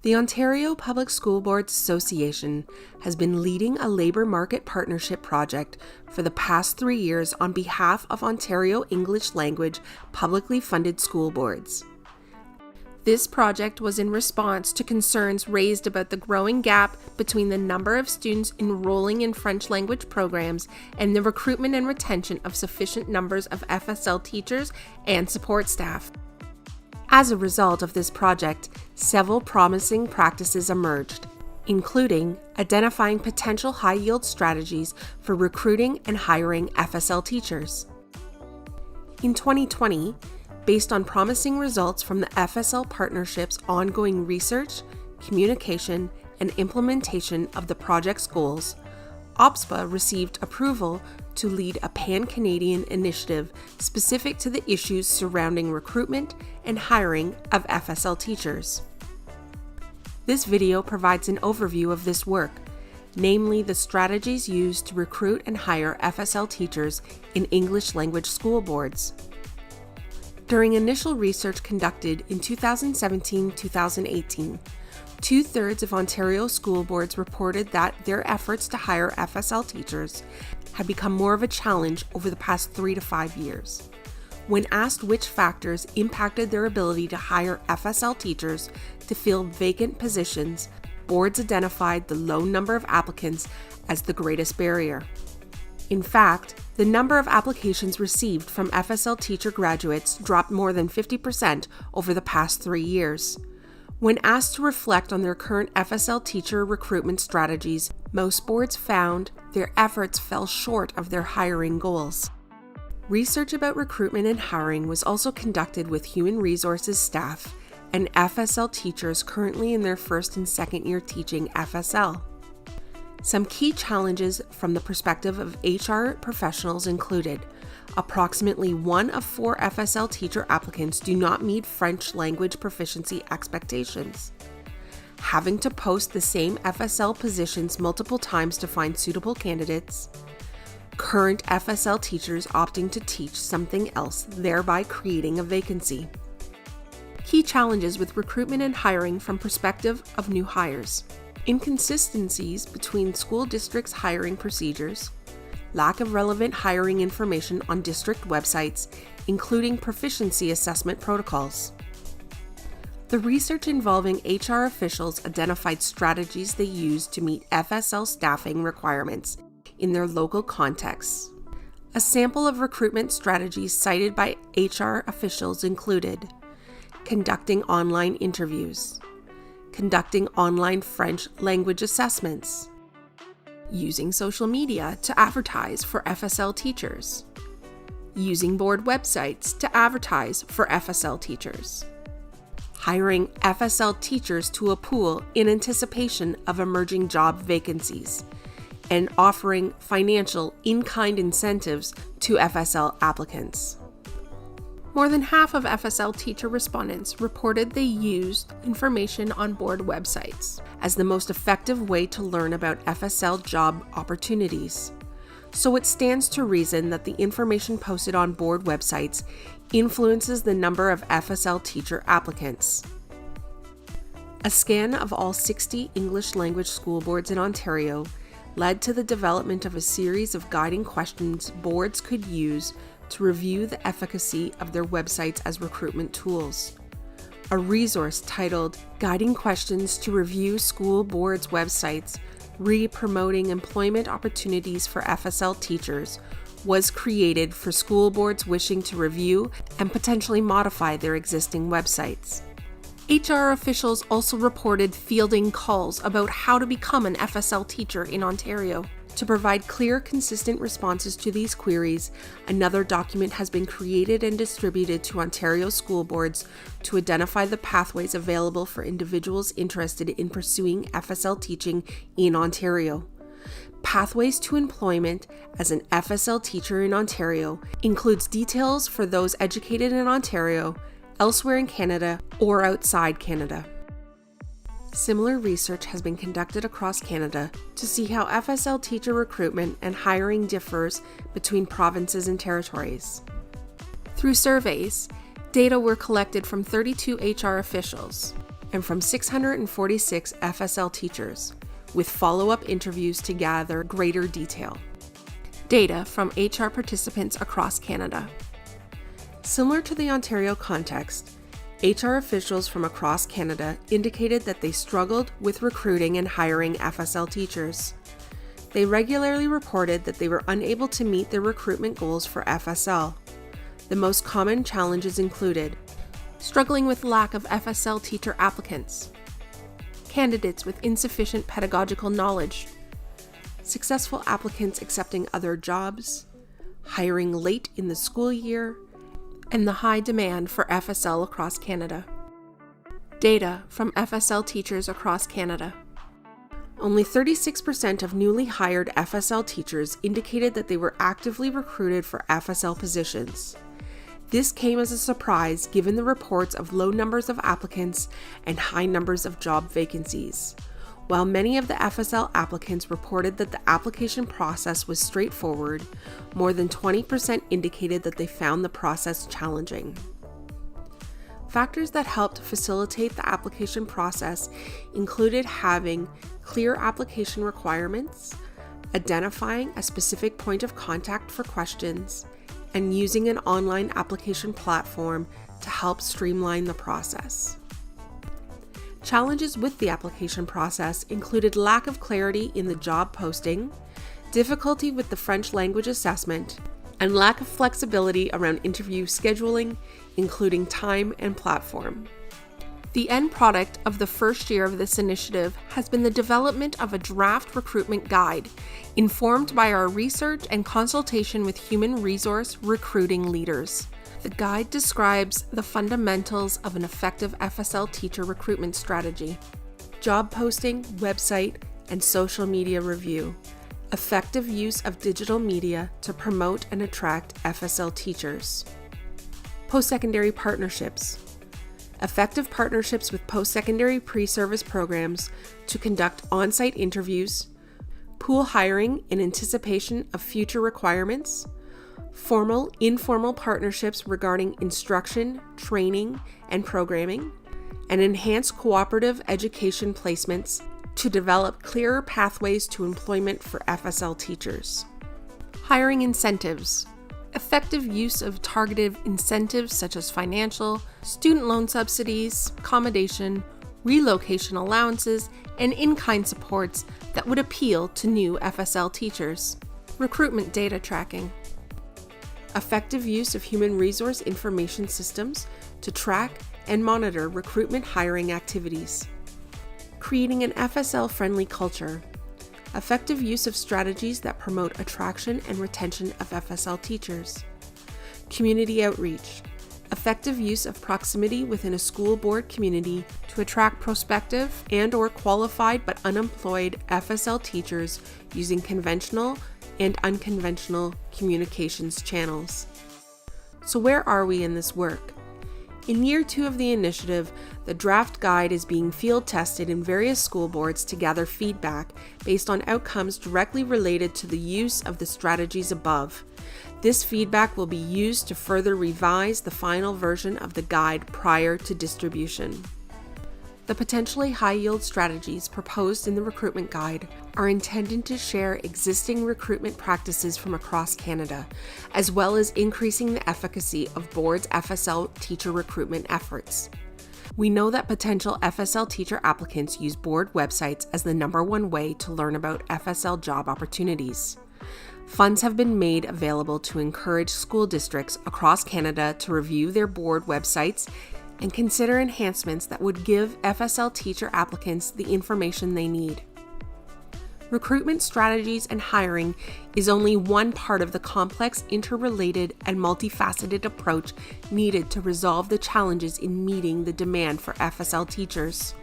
The Ontario Public School Boards Association has been leading a labour market partnership project for the past 3 years on behalf of Ontario English language publicly funded school boards. This project was in response to concerns raised about the growing gap between the number of students enrolling in French language programs and the recruitment and retention of sufficient numbers of FSL teachers and support staff. As a result of this project, several promising practices emerged, including identifying potential high-yield strategies for recruiting and hiring FSL teachers. In 2020, based on promising results from the FSL partnership's ongoing research, communication, and implementation of the project's goals, OPSBA received approval to lead a pan-Canadian initiative specific to the issues surrounding recruitment and hiring of FSL teachers. This video provides an overview of this work, namely the strategies used to recruit and hire FSL teachers in English language school boards. During initial research conducted in 2017-2018, 2/3 of Ontario school boards reported that their efforts to hire FSL teachers had become more of a challenge over the past 3 to 5 years. When asked which factors impacted their ability to hire FSL teachers to fill vacant positions, boards identified the low number of applicants as the greatest barrier. In fact, the number of applications received from FSL teacher graduates dropped more than 50% over the past 3 years. When asked to reflect on their current FSL teacher recruitment strategies, most boards found their efforts fell short of their hiring goals. Research about recruitment and hiring was also conducted with human resources staff and FSL teachers currently in their first and second year teaching FSL. Some key challenges from the perspective of HR professionals included approximately 1 of 4 FSL teacher applicants do not meet French language proficiency expectations. Having to post the same FSL positions multiple times to find suitable candidates. Current FSL teachers opting to teach something else, thereby creating a vacancy. Key challenges with recruitment and hiring from perspective of new hires. Inconsistencies between school districts' hiring procedures, lack of relevant hiring information on district websites, including proficiency assessment protocols. The research involving HR officials identified strategies they used to meet FSL staffing requirements in their local contexts. A sample of recruitment strategies cited by HR officials included conducting online interviews, conducting online French language assessments, using social media to advertise for FSL teachers, using board websites to advertise for FSL teachers, hiring FSL teachers to a pool in anticipation of emerging job vacancies, and offering financial in-kind incentives to FSL applicants. More than half of FSL teacher respondents reported they used information on board websites as the most effective way to learn about FSL job opportunities. So it stands to reason that the information posted on board websites influences the number of FSL teacher applicants. A scan of all 60 English language school boards in Ontario led to the development of a series of guiding questions boards could use to review the efficacy of their websites as recruitment tools. A resource titled Guiding Questions to Review School Boards' Websites, Re-Promoting Employment Opportunities for FSL Teachers was created for school boards wishing to review and potentially modify their existing websites. HR officials also reported fielding calls about how to become an FSL teacher in Ontario. To provide clear, consistent responses to these queries, another document has been created and distributed to Ontario school boards to identify the pathways available for individuals interested in pursuing FSL teaching in Ontario. Pathways to employment as an FSL teacher in Ontario includes details for those educated in Ontario, elsewhere in Canada, or outside Canada. Similar research has been conducted across Canada to see how FSL teacher recruitment and hiring differs between provinces and territories. Through surveys, data were collected from 32 HR officials. and from 646 FSL teachers, with follow-up interviews to gather greater detail. Data from HR participants across Canada. Similar to the Ontario context, HR officials from across Canada indicated that they struggled with recruiting and hiring FSL teachers. They regularly reported that they were unable to meet their recruitment goals for FSL. The most common challenges included struggling with lack of FSL teacher applicants, candidates with insufficient pedagogical knowledge, successful applicants accepting other jobs, hiring late in the school year, and the high demand for FSL across Canada. Data from FSL teachers across Canada. Only 36% of newly hired FSL teachers indicated that they were actively recruited for FSL positions. This came as a surprise given the reports of low numbers of applicants and high numbers of job vacancies. While many of the FSL applicants reported that the application process was straightforward, more than 20% indicated that they found the process challenging. Factors that helped facilitate the application process included having clear application requirements, identifying a specific point of contact for questions, and using an online application platform to help streamline the process. Challenges with the application process included lack of clarity in the job posting, difficulty with the French language assessment, and lack of flexibility around interview scheduling, including time and platform. The end product of the first year of this initiative has been the development of a draft recruitment guide, informed by our research and consultation with human resource recruiting leaders. The guide describes the fundamentals of an effective FSL teacher recruitment strategy: job posting, website, and social media review, effective use of digital media to promote and attract FSL teachers, post-secondary partnerships, effective partnerships with post-secondary pre-service programs to conduct on-site interviews, pool hiring in anticipation of future requirements, formal, informal partnerships regarding instruction, training, and programming, and enhanced cooperative education placements to develop clearer pathways to employment for FSL teachers. Hiring incentives. Effective use of targeted incentives such as financial, student loan subsidies, accommodation, relocation allowances, and in-kind supports that would appeal to new FSL teachers. Recruitment data tracking. Effective use of human resource information systems to track and monitor recruitment hiring activities. Creating an FSL-friendly culture. Effective use of strategies that promote attraction and retention of FSL teachers. Community outreach. Effective use of proximity within a school board community to attract prospective and/or qualified but unemployed FSL teachers using conventional and unconventional communications channels. So where are we in this work? In year 2 of the initiative, the draft guide is being field tested in various school boards to gather feedback based on outcomes directly related to the use of the strategies above. This feedback will be used to further revise the final version of the guide prior to distribution. The potentially high-yield strategies proposed in the recruitment guide are intended to share existing recruitment practices from across Canada, as well as increasing the efficacy of boards' FSL teacher recruitment efforts. We know that potential FSL teacher applicants use board websites as the number one way to learn about FSL job opportunities. Funds have been made available to encourage school districts across Canada to review their board websites and consider enhancements that would give FSL teacher applicants the information they need. Recruitment strategies and hiring is only one part of the complex, interrelated, and multifaceted approach needed to resolve the challenges in meeting the demand for FSL teachers.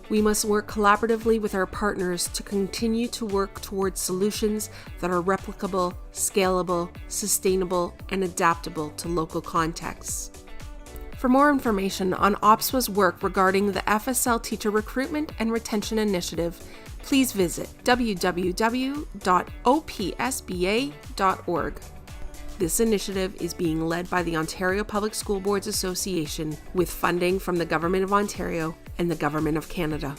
We must work collaboratively with our partners to continue to work towards solutions that are replicable, scalable, sustainable, and adaptable to local contexts. For more information on OPSBA's work regarding the FSL Teacher Recruitment and Retention Initiative, please visit www.opsba.org. This initiative is being led by the Ontario Public School Boards Association with funding from the Government of Ontario and the Government of Canada.